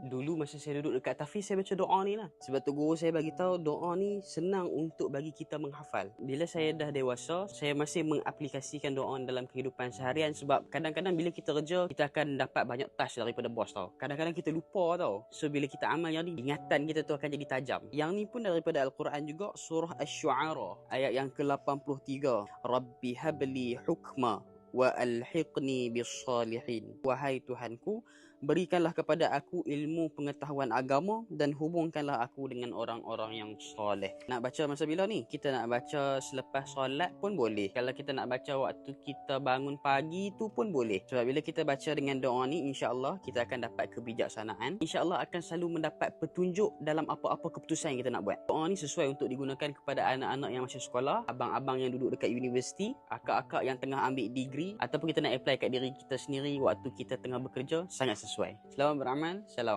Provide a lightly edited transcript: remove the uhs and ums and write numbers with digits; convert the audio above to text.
Dulu masa saya duduk dekat tahfiz, saya baca doa ni lah. Sebab tu guru saya bagi tahu doa ni senang untuk bagi kita menghafal. Bila saya dah dewasa, saya masih mengaplikasikan doa dalam kehidupan seharian. Sebab kadang-kadang bila kita kerja, kita akan dapat banyak task daripada bos tau. Kadang-kadang kita lupa tau. So bila kita amal yang ni, ingatan kita tu akan jadi tajam. Yang ni pun daripada Al-Quran juga, surah Asy-Syu'ara ayat yang ke-83. Rabbi habli hukma wa alhiqni bis-salihin. Wahai Tuhanku, berikanlah kepada aku ilmu pengetahuan agama dan hubungkanlah aku dengan orang-orang yang soleh. Nak baca masa bila ni? Kita nak baca selepas solat pun boleh. Kalau kita nak baca waktu kita bangun pagi tu pun boleh. Sebab bila kita baca dengan doa ni, insya-Allah kita akan dapat kebijaksanaan. Insya-Allah akan selalu mendapat petunjuk dalam apa-apa keputusan yang kita nak buat. Doa ni sesuai untuk digunakan kepada anak-anak yang masih sekolah, abang-abang yang duduk dekat universiti, akak-akak yang tengah ambil degree, ataupun kita nak apply kat diri kita sendiri waktu kita tengah bekerja. Sangat sesuai. Selamat beramal. Salam.